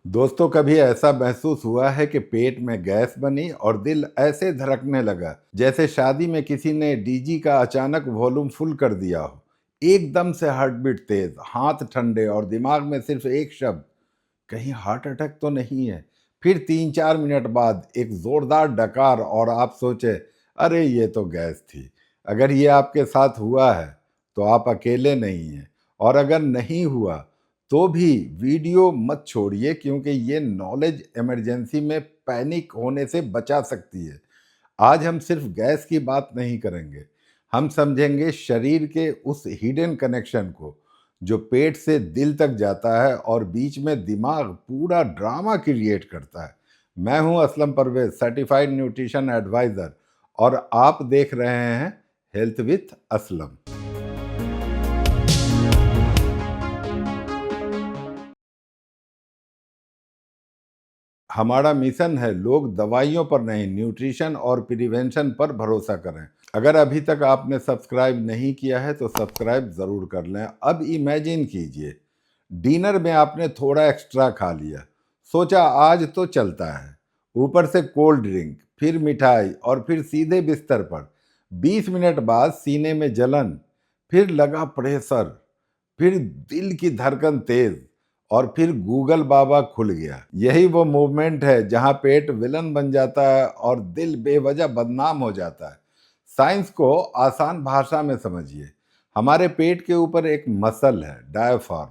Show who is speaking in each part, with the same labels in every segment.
Speaker 1: दोस्तों, कभी ऐसा महसूस हुआ है कि पेट में गैस बनी और दिल ऐसे धड़कने लगा जैसे शादी में किसी ने डीजी का अचानक वॉल्यूम फुल कर दिया हो। एकदम से हार्ट बीट तेज, हाथ ठंडे और दिमाग में सिर्फ एक शब्द, कहीं हार्ट अटैक तो नहीं है। फिर 3-4 मिनट बाद एक जोरदार डकार और आप सोचे, अरे ये तो गैस थी। अगर ये आपके साथ हुआ है तो आप अकेले नहीं हैं, और अगर नहीं हुआ तो भी वीडियो मत छोड़िए, क्योंकि ये नॉलेज इमरजेंसी में पैनिक होने से बचा सकती है। आज हम सिर्फ गैस की बात नहीं करेंगे, हम समझेंगे शरीर के उस हिडन कनेक्शन को जो पेट से दिल तक जाता है और बीच में दिमाग पूरा ड्रामा क्रिएट करता है। मैं हूं Aslam Parvez, certified nutrition advisor, और आप देख रहे हैं हेल्थ विथ असलम। हमारा मिशन है लोग दवाइयों पर नहीं, न्यूट्रिशन और प्रिवेंशन पर भरोसा करें। अगर अभी तक आपने सब्सक्राइब नहीं किया है तो सब्सक्राइब ज़रूर कर लें। अब इमेजिन कीजिए, डिनर में आपने थोड़ा एक्स्ट्रा खा लिया, सोचा आज तो चलता है, ऊपर से कोल्ड ड्रिंक, फिर मिठाई और फिर सीधे बिस्तर पर। 20 मिनट बाद सीने में जलन, फिर लगा प्रेशर, फिर दिल की धड़कन तेज, और फिर गूगल बाबा खुल गया। यही वो मूवमेंट है जहां पेट विलन बन जाता है और दिल बेवजह बदनाम हो जाता है। साइंस को आसान भाषा में समझिए। हमारे पेट के ऊपर एक मसल है, डायफ्राम।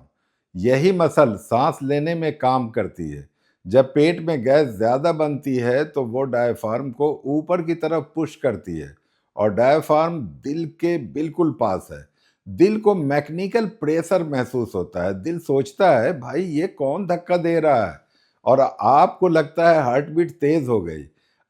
Speaker 1: यही मसल सांस लेने में काम करती है। जब पेट में गैस ज्यादा बनती है तो वो डायफ्राम को ऊपर की तरफ पुश करती है, और डायफ्राम दिल के बिल्कुल पास है। दिल को मैकेनिकल प्रेशर महसूस होता है। दिल सोचता है, भाई ये कौन धक्का दे रहा है, और आपको लगता है हार्ट बीट तेज हो गई।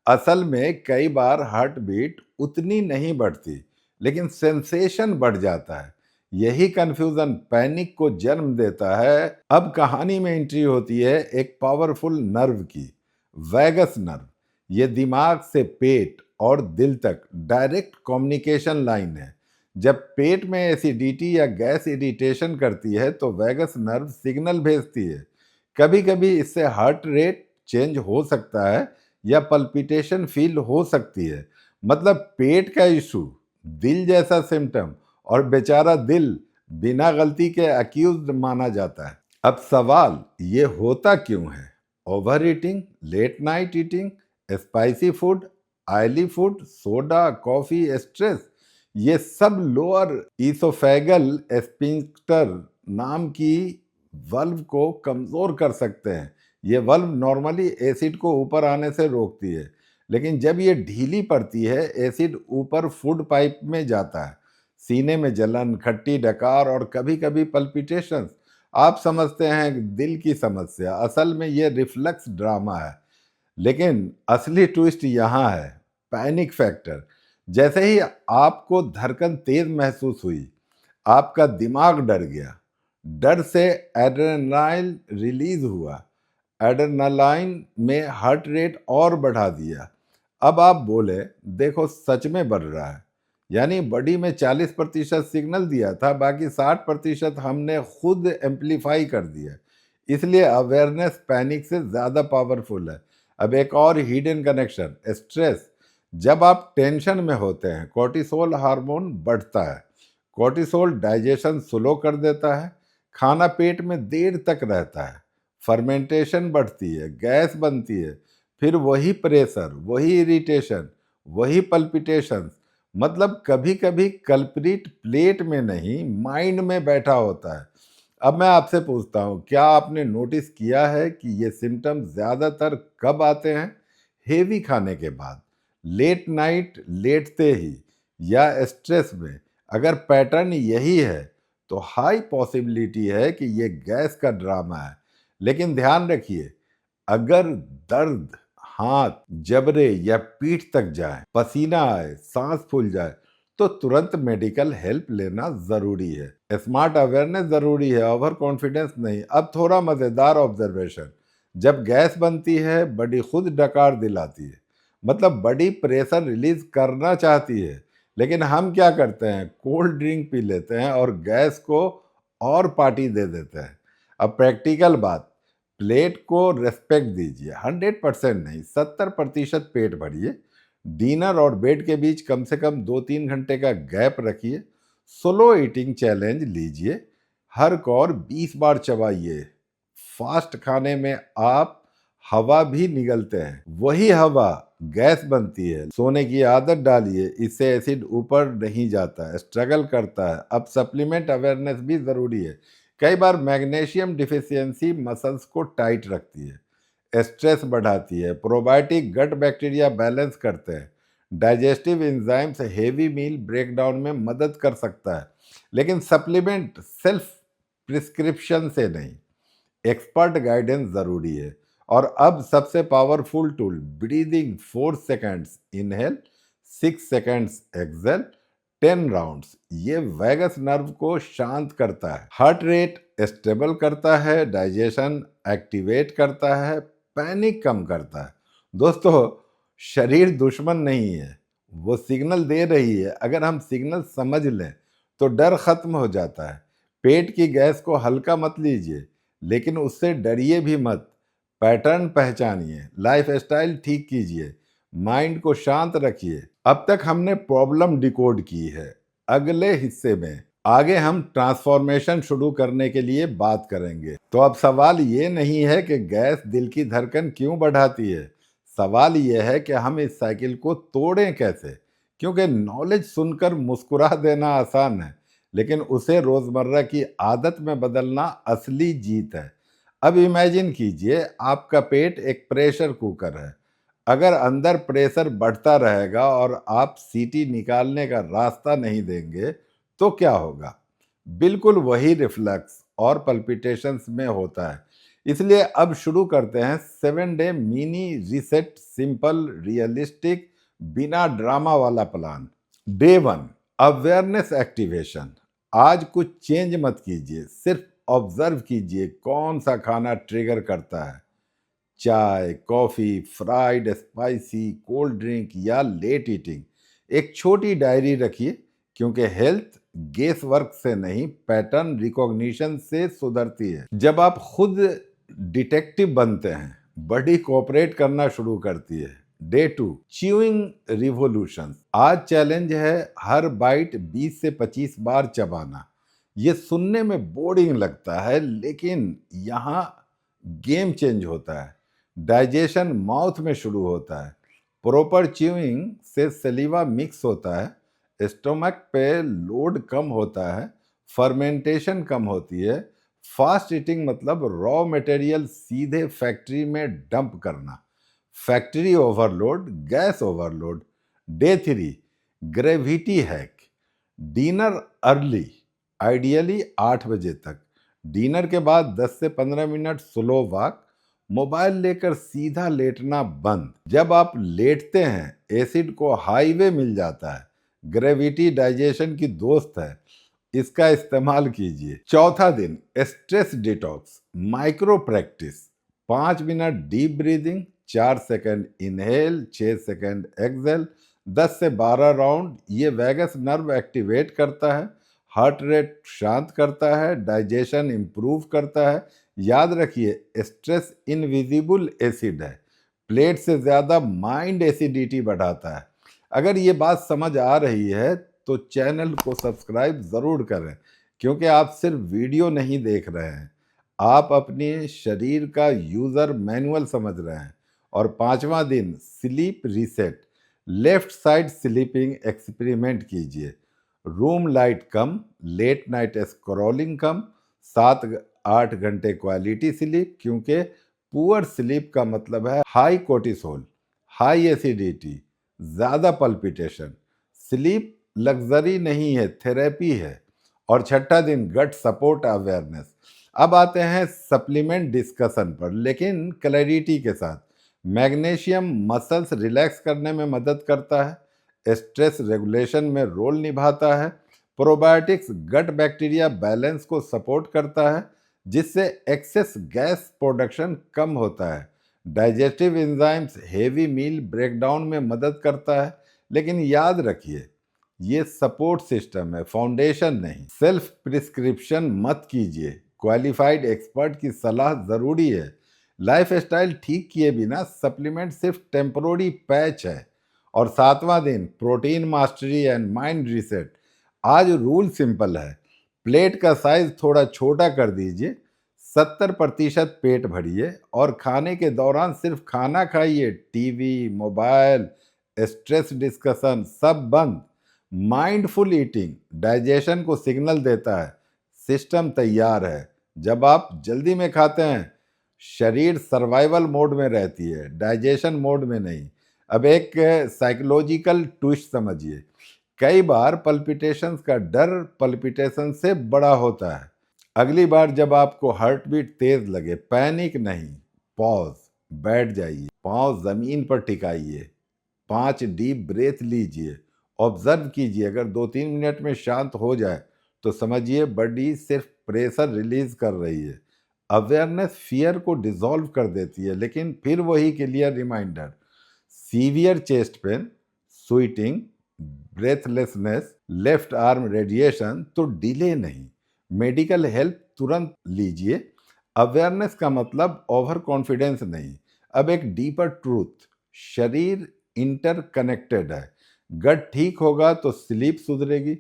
Speaker 1: असल में कई बार हार्ट बीट उतनी नहीं बढ़ती, लेकिन सेंसेशन बढ़ जाता है। यही कंफ्यूजन पैनिक को जन्म देता है। अब कहानी में एंट्री होती है एक पावरफुल नर्व की, वैगस नर्व। ये दिमाग से पेट और दिल तक डायरेक्ट कम्युनिकेशन लाइन है। जब पेट में एसिडिटी या गैस इरिटेशन करती है तो वैगस नर्व सिग्नल भेजती है। कभी कभी इससे हार्ट रेट चेंज हो सकता है या पल्पिटेशन फील हो सकती है। मतलब पेट का इशू, दिल जैसा सिम्टम, और बेचारा दिल बिना गलती के अक्यूज्ड माना जाता है। अब सवाल ये होता क्यों है? Over eating, late night eating, spicy food, oily food, soda, coffee, stress, ये सब लोअर ईसोफेगल स्फिंक्टर नाम की वल्व को कमजोर कर सकते हैं। ये वल्व नॉर्मली एसिड को ऊपर आने से रोकती है, लेकिन जब ये ढीली पड़ती है एसिड ऊपर फूड पाइप में जाता है। सीने में जलन, खट्टी डकार और कभी कभी पल्पिटेशंस। आप समझते हैं दिल की समस्या, असल में ये रिफ्लक्स ड्रामा है। लेकिन असली ट्विस्ट यहाँ है, पैनिक फैक्टर। जैसे ही आपको धड़कन तेज महसूस हुई, आपका दिमाग डर गया। डर से एड्रेनालाइन रिलीज हुआ। एड्रेनालाइन में हार्ट रेट और बढ़ा दिया। अब आप बोले, देखो सच में बढ़ रहा है। यानी बॉडी में 40% सिग्नल दिया था, बाकी 60% हमने खुद एम्पलीफाई कर दिया। इसलिए अवेयरनेस पैनिक से ज़्यादा पावरफुल है। अब एक और हिडन कनेक्शन, स्ट्रेस। जब आप टेंशन में होते हैं कोर्टिसोल हार्मोन बढ़ता है। कोर्टिसोल डाइजेशन स्लो कर देता है, खाना पेट में देर तक रहता है, फर्मेंटेशन बढ़ती है, गैस बनती है, फिर वही प्रेशर, वही इरिटेशन, वही पल्पिटेशन। मतलब कभी कभी कल्प्रिट प्लेट में नहीं, माइंड में बैठा होता है। अब मैं आपसे पूछता हूँ, क्या आपने नोटिस किया है कि ये सिम्टम्स ज़्यादातर कब आते हैं? हेवी खाने के बाद, लेट नाइट लेटते ही, या स्ट्रेस में। अगर पैटर्न यही है तो हाई पॉसिबिलिटी है कि ये गैस का ड्रामा है। लेकिन ध्यान रखिए, अगर दर्द हाथ, जबड़े या पीठ तक जाए, पसीना आए, सांस फूल जाए, तो तुरंत मेडिकल हेल्प लेना जरूरी है। स्मार्ट अवेयरनेस जरूरी है, ओवर कॉन्फिडेंस नहीं। अब थोड़ा मजेदार ऑब्जर्वेशन। जब गैस बनती है बॉडी खुद डकार दिलाती है। मतलब बॉडी प्रेशर रिलीज करना चाहती है, लेकिन हम क्या करते हैं, कोल्ड ड्रिंक पी लेते हैं और गैस को और पार्टी दे देते हैं। अब प्रैक्टिकल बात, प्लेट को रेस्पेक्ट दीजिए, 100% नहीं, 70% पेट भरिए। डिनर और बेड के बीच कम से कम 2-3 घंटे का गैप रखिए। स्लो ईटिंग चैलेंज लीजिए, हर कौर 20 बार चबाइए। फास्ट खाने में आप हवा भी निगलते हैं, वही हवा गैस बनती है। सोने की आदत डालिए, इससे एसिड ऊपर नहीं जाता है, स्ट्रगल करता है। अब सप्लीमेंट अवेयरनेस भी ज़रूरी है। कई बार मैग्नीशियम डिफिशियंसी मसल्स को टाइट रखती है, स्ट्रेस बढ़ाती है। प्रोबायोटिक गट बैक्टीरिया बैलेंस करते हैं। डाइजेस्टिव एंजाइम्स हेवी मील ब्रेकडाउन में मदद कर सकता है, लेकिन सप्लीमेंट सेल्फ प्रिस्क्रिप्शन से नहीं, एक्सपर्ट गाइडेंस ज़रूरी है। और अब सबसे powerful tool, breathing 4 seconds inhale, 6 seconds exhale, 10 rounds. ये वैगस नर्व को शांत करता है, हार्ट रेट स्टेबल करता है, डाइजेशन एक्टिवेट करता है, पैनिक कम करता है। दोस्तों, शरीर दुश्मन नहीं है, वो सिग्नल दे रही है। अगर हम सिग्नल समझ लें तो डर खत्म हो जाता है। पेट की गैस को हल्का मत लीजिए, लेकिन उससे डरिए भी मत। पैटर्न पहचानिए, लाइफस्टाइल ठीक कीजिए, माइंड को शांत रखिए। अब तक हमने प्रॉब्लम डिकोड की है। अगले हिस्से में आगे हम ट्रांसफॉर्मेशन शुरू करने के लिए बात करेंगे। तो अब सवाल ये नहीं है कि गैस दिल की धड़कन क्यों बढ़ाती है, सवाल ये है कि हम इस साइकिल को तोड़ें कैसे। क्योंकि नॉलेज सुनकर मुस्कुरा देना आसान है, लेकिन उसे रोजमर्रा की आदत में बदलना असली जीत है। अब इमेजिन कीजिए, आपका पेट एक प्रेशर कुकर है। अगर अंदर प्रेशर बढ़ता रहेगा और आप सीटी निकालने का रास्ता नहीं देंगे तो क्या होगा? बिल्कुल वही रिफ्लक्स और पल्पिटेशंस में होता है। इसलिए अब शुरू करते हैं 7 day mini reset, simple, realistic, बिना ड्रामा वाला प्लान। Day 1, awareness activation. आज कुछ चेंज मत कीजिए, सिर्फ ऑब्जर्व कीजिए कौन सा खाना ट्रिगर करता है। चाय, coffee, fried, spicy, cold drink या लेट ईटिंग। एक छोटी डायरी रखिए, क्योंकि हेल्थ गेस वर्क से नहीं, पैटर्न रिकॉग्निशन से सुधरती है। जब आप खुद डिटेक्टिव बनते हैं, बॉडी कोऑपरेट करना शुरू करती है। Day 2, chewing revolution. आज चैलेंज है हर बाइट 20 से 25 बार चबाना। ये सुनने में बोरिंग लगता है, लेकिन यहाँ गेम चेंज होता है। डाइजेशन माउथ में शुरू होता है। प्रॉपर च्यूइंग से सलीवा मिक्स होता है, स्टोमक पे लोड कम होता है, फर्मेंटेशन कम होती है। फास्ट ईटिंग मतलब रॉ मटेरियल सीधे फैक्ट्री में डंप करना। Factory overload, gas overload. Day 3, gravity hack. Dinner early, ideally 8 बजे तक। डिनर के बाद 10 से 15 मिनट स्लो वॉक। मोबाइल लेकर सीधा लेटना बंद। जब आप लेटते हैं, एसिड को हाईवे मिल जाता है। ग्रेविटी डाइजेशन की दोस्त है, इसका इस्तेमाल कीजिए। चौथा दिन, stress detox, micro practice. 5 minute deep breathing, 4 second inhale, 6 second exhale, 10 से 12 राउंड। ये वैगस नर्व एक्टिवेट करता है, हार्ट रेट शांत करता है, डाइजेशन इंप्रूव करता है। याद रखिए, स्ट्रेस इनविजिबल एसिड है, प्लेट से ज्यादा माइंड एसिडिटी बढ़ाता है। अगर ये बात समझ आ रही है तो चैनल को सब्सक्राइब जरूर करें, क्योंकि आप सिर्फ वीडियो नहीं देख रहे हैं, आप अपने शरीर का यूजर मैनुअल समझ रहे हैं। और 5वां दिन, sleep reset. Left side sleeping experiment कीजिए। रूम लाइट कम, लेट नाइट स्क्रॉलिंग कम, 7-8 घंटे क्वालिटी स्लीप। क्योंकि पुअर स्लीप का मतलब है हाई कोर्टिसोल, हाई एसिडिटी, ज़्यादा पल्पिटेशन। स्लीप लग्जरी नहीं है, थेरेपी है। और छठा दिन, गट सपोर्ट अवेयरनेस। अब आते हैं सप्लीमेंट डिस्कशन पर, लेकिन क्लैरिटी के साथ। मैग्नीशियम मसल्स रिलैक्स करने में मदद करता है, स्ट्रेस रेगुलेशन में रोल निभाता है। प्रोबायोटिक्स गट बैक्टीरिया बैलेंस को सपोर्ट करता है, जिससे एक्सेस गैस प्रोडक्शन कम होता है। डाइजेस्टिव एंजाइम्स हेवी मील ब्रेकडाउन में मदद करता है। लेकिन याद रखिए, ये सपोर्ट सिस्टम है, फाउंडेशन नहीं। सेल्फ प्रिस्क्रिप्शन मत कीजिए, क्वालिफाइड एक्सपर्ट की सलाह ज़रूरी है। लाइफ स्टाइल ठीक किए बिना सप्लीमेंट सिर्फ टेम्परोरी पैच है। और 7वां दिन protein mastery and mind reset. आज रूल सिंपल है, प्लेट का साइज थोड़ा छोटा कर दीजिए, 70% पेट भरिए और खाने के दौरान सिर्फ खाना खाइए। टीवी, मोबाइल, स्ट्रेस डिस्कशन सब बंद। माइंडफुल ईटिंग डाइजेशन को सिग्नल देता है, सिस्टम तैयार है। जब आप जल्दी में खाते हैं, शरीर सर्वाइवल मोड में रहती है, डाइजेशन मोड में नहीं। अब एक साइकोलॉजिकल ट्विस्ट समझिए, कई बार पल्पिटेशंस का डर पल्पिटेशन से बड़ा होता है। अगली बार जब आपको हार्ट बीट तेज लगे, पैनिक नहीं, पॉज, बैठ जाइए, पाँव जमीन पर टिकाइए, 5 डीप ब्रेथ लीजिए, ऑब्जर्व कीजिए। अगर 2-3 मिनट में शांत हो जाए तो समझिए बॉडी सिर्फ प्रेशर रिलीज कर रही है। अवेयरनेस फियर को डिसॉल्व कर देती है, लेकिन फिर वही clear reminder, severe chest pain, sweating, breathlessness, left arm radiation तो डिले नहीं, मेडिकल हेल्प तुरंत लीजिए। अवेयरनेस का मतलब ओवर कॉन्फिडेंस नहीं। अब एक डीपर ट्रूथ, शरीर इंटरकनेक्टेड है। गट ठीक होगा तो स्लीप सुधरेगी,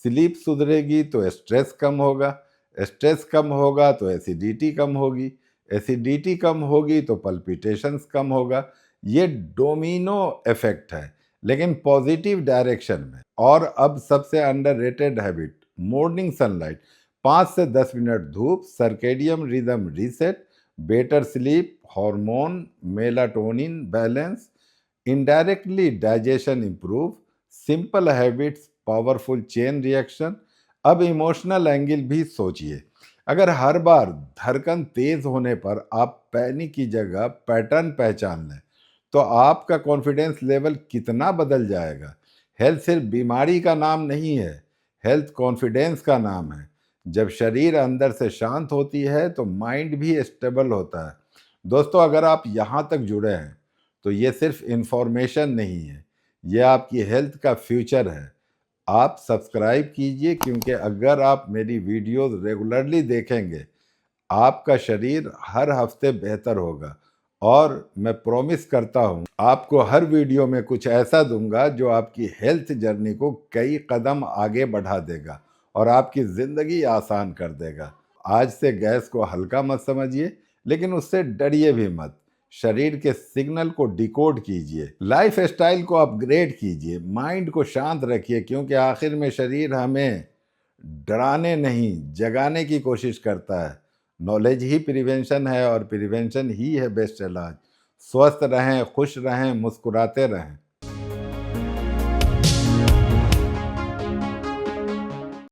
Speaker 1: स्लीप सुधरेगी तो स्ट्रेस कम होगा, स्ट्रेस कम होगा तो एसिडिटी कम होगी, एसिडिटी कम होगी तो पल्पिटेशंस कम होगा। ये डोमिनो इफेक्ट है, लेकिन पॉजिटिव डायरेक्शन में। और अब सबसे अंडररेटेड हैबिट, मॉर्निंग सनलाइट, 5 से 10 मिनट धूप, circadian rhythm reset, better sleep, hormone melatonin balance, indirectly digestion improve, simple habits powerful chain reaction. अब इमोशनल एंगल भी सोचिए, अगर हर बार धड़कन तेज होने पर आप पैनिक की जगह पैटर्न पहचान लें, तो आपका कॉन्फिडेंस लेवल कितना बदल जाएगा। हेल्थ सिर्फ बीमारी का नाम नहीं है, हेल्थ कॉन्फिडेंस का नाम है। जब शरीर अंदर से शांत होती है तो माइंड भी स्टेबल होता है। दोस्तों, अगर आप यहाँ तक जुड़े हैं तो ये सिर्फ इंफॉर्मेशन नहीं है, ये आपकी हेल्थ का फ्यूचर है। आप सब्सक्राइब कीजिए, क्योंकि अगर आप मेरी वीडियोस रेगुलरली देखेंगे, आपका शरीर हर हफ्ते बेहतर होगा। और मैं प्रॉमिस करता हूँ, आपको हर वीडियो में कुछ ऐसा दूंगा जो आपकी हेल्थ जर्नी को कई कदम आगे बढ़ा देगा और आपकी ज़िंदगी आसान कर देगा। आज से गैस को हल्का मत समझिए, लेकिन उससे डरिए भी मत। शरीर के सिग्नल को डिकोड कीजिए, लाइफ स्टाइल को अपग्रेड कीजिए, माइंड को शांत रखिए, क्योंकि आखिर में शरीर हमें डराने नहीं, जगाने की कोशिश करता है। नॉलेज ही प्रिवेंशन है और प्रिवेंशन ही है बेस्ट इलाज। स्वस्थ रहें, खुश रहें, मुस्कुराते रहें।